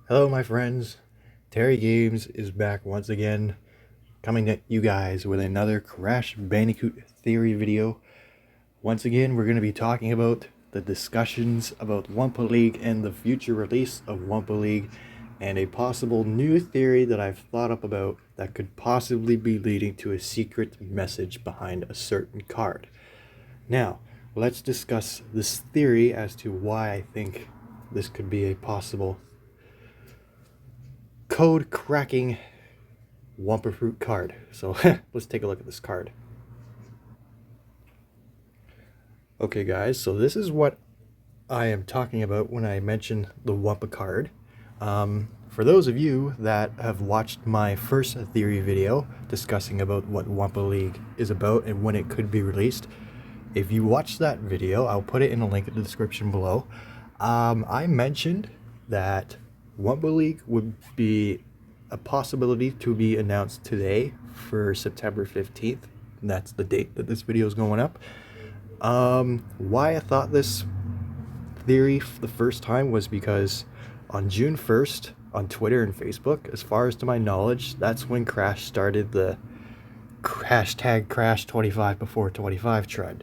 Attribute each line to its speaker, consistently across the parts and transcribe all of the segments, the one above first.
Speaker 1: Hello, my friends. Terry Games is back once again, coming at you guys with another Crash Bandicoot theory video. Once again, we're going to be talking about the discussions about Wumpa League and the future release of Wumpa League, and a possible new theory that I've thought up about that could possibly be leading to a secret message behind a certain card. Now, let's discuss this theory as to why I think this could be a possible code cracking Wumpa Fruit card. So let's take a look at this card. Okay guys, so this is what I am talking about when I mention the Wumpa Card. For those of you that have watched my first theory video discussing about what Wumpa League is about and when it could be released, if you watched that video, I'll put it in a link in the description below. I mentioned that Wumpa League would be a possibility to be announced today for September 15th. And that's the date that this video is going up. Why I thought this theory the first time was because on June 1st on Twitter and Facebook, as far as to my knowledge, that's when Crash started the hashtag Crash 25 before 25 trend.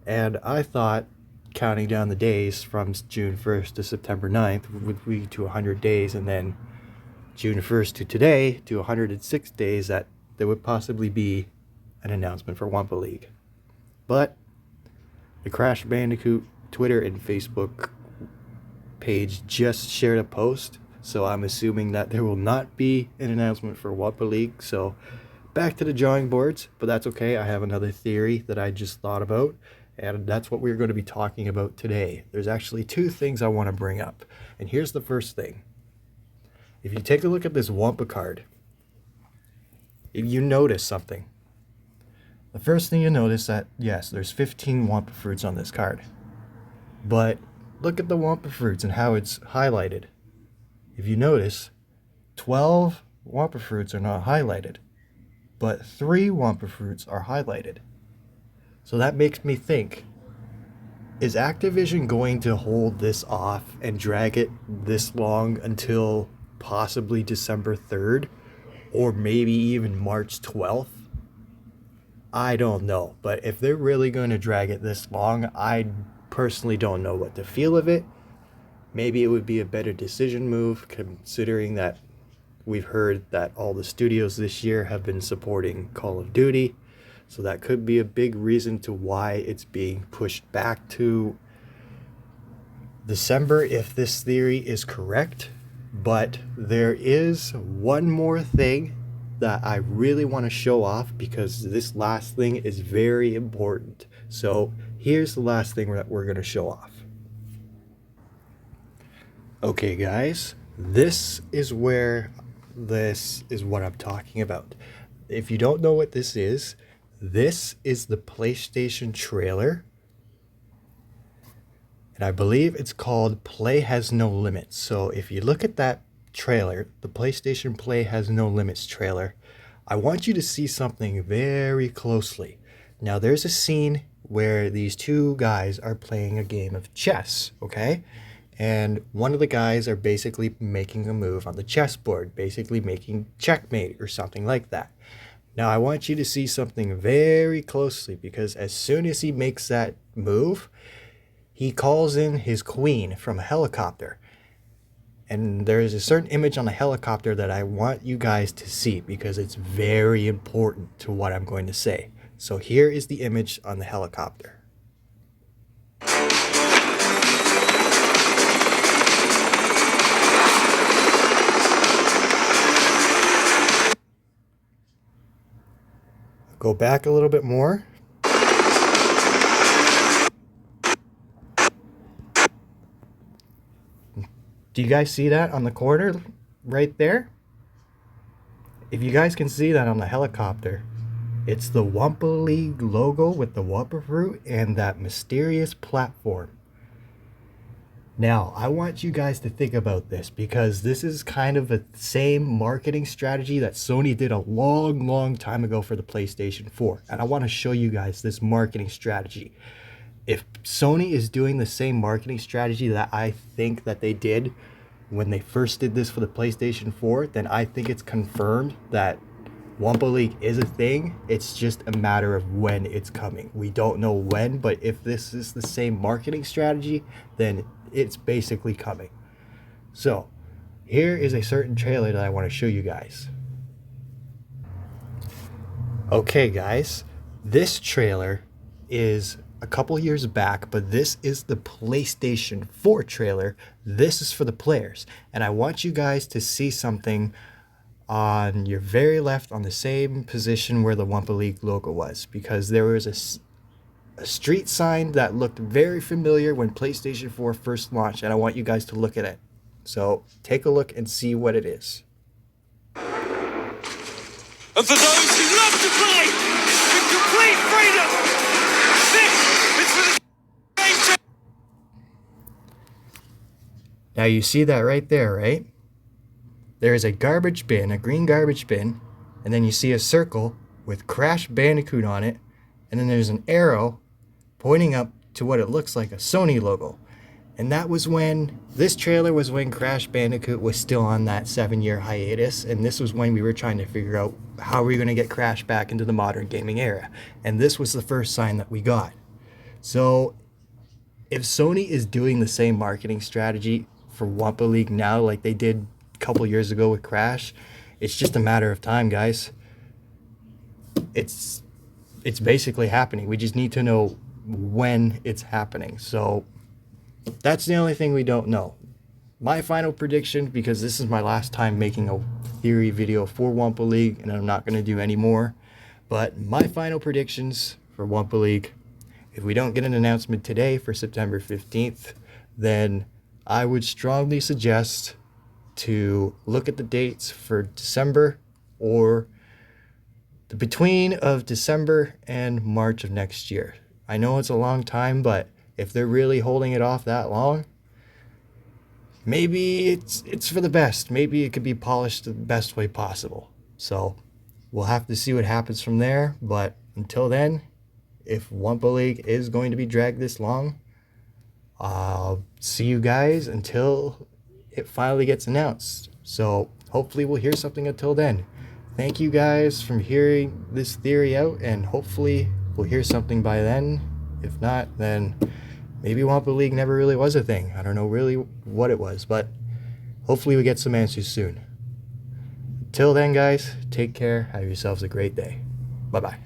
Speaker 1: And I thought counting down the days from June 1st to September 9th would lead to 100 days, and then June 1st to today to 106 days that there would possibly be an announcement for Wumpa League. But the Crash Bandicoot Twitter and Facebook page just shared a post, so I'm assuming that there will not be an announcement for Wumpa League. So back to the drawing boards, but that's okay. I have another theory that I just thought about, and that's what we're going to be talking about today. There's actually two things I want to bring up, and here's the first thing. If you take a look at this Wumpa card, you notice something. The first thing you notice that, yes, there's 15 Wumpa Fruits on this card. But look at the Wumpa Fruits and how it's highlighted. If you notice, 12 Wumpa Fruits are not highlighted, but 3 Wumpa Fruits are highlighted. So that makes me think, is Activision going to hold this off and drag it this long until possibly December 3rd or maybe even March 12th? I don't know, but if they're really going to drag it this long, I personally don't know what to feel of it. Maybe it would be a better decision move, considering that we've heard that all the studios this year have been supporting Call of Duty. So that could be a big reason to why it's being pushed back to December if this theory is correct. But there is one more thing that I really want to show off, because this last thing is very important. So here's the last thing that we're going to show off. Okay guys, this is what I'm talking about. If you don't know what this is the PlayStation trailer, and I believe it's called Play Has No Limits. So if you look at that trailer, the PlayStation Play Has No Limits trailer, I want you to see something very closely. Now there's a scene where these two guys are playing a game of chess, okay? And one of the guys are basically making a move on the chessboard, basically making checkmate or something like that. Now I want you to see something very closely, because as soon as he makes that move, he calls in his queen from a helicopter. And there's a certain image on the helicopter that I want you guys to see, because it's very important to what I'm going to say. So here is the image on the helicopter. Go back a little bit more. Do you guys see that on the corner right there? If you guys can see that on the helicopter, it's the Wumpa League logo with the Wumpa Fruit and that mysterious platform. Now, I want you guys to think about this, because this is kind of the same marketing strategy that Sony did a long time ago for the PlayStation 4. And I want to show you guys this marketing strategy. If Sony is doing the same marketing strategy that I think that they did when they first did this for the PlayStation 4, then I think it's confirmed that Wumpa League is a thing. It's just a matter of when it's coming. We don't know when, but if this is the same marketing strategy, then it's basically coming. So here is a certain trailer that I want to show you guys. Okay guys, this trailer is a couple years back, but this is the PlayStation 4 trailer. This is for the players, and I want you guys to see something on your very left on the same position where the Wumpa League logo was, because there was a street sign that looked very familiar when PlayStation 4 first launched, and I want you guys to look at it. So take a look and see what it is.
Speaker 2: And for those who love to play with complete freedom, this is for the...
Speaker 1: Now you see that right there, right? There is a garbage bin, a green garbage bin, and then you see a circle with Crash Bandicoot on it, and then there's an arrow pointing up to what it looks like a Sony logo. And that was when, this trailer was when Crash Bandicoot was still on that 7-year hiatus, and this was when we were trying to figure out how we were going to get Crash back into the modern gaming era. And this was the first sign that we got. So if Sony is doing the same marketing strategy for Wumpa League now like they did a couple years ago with Crash, it's just a matter of time, guys. It's basically happening. We just need to know when it's happening. So that's the only thing we don't know. My final prediction, because this is my last time making a theory video for Wumpa League, and I'm not going to do any more, but my final predictions for Wumpa League, if we don't get an announcement today for September 15th, then I would strongly suggest to look at the dates for December or the between of December and March of next year. I know it's a long time, but if they're really holding it off that long, maybe it's for the best. Maybe it could be polished the best way possible. So we'll have to see what happens from there. But until then, if Wumpa League is going to be dragged this long, I'll see you guys until it finally gets announced. So hopefully we'll hear something until then. Thank you guys for hearing this theory out, and hopefully we'll hear something by then. If not, then maybe Wumpa League never really was a thing. I don't know really what it was, but hopefully we get some answers soon. Till then, guys, take care. Have yourselves a great day. Bye-bye.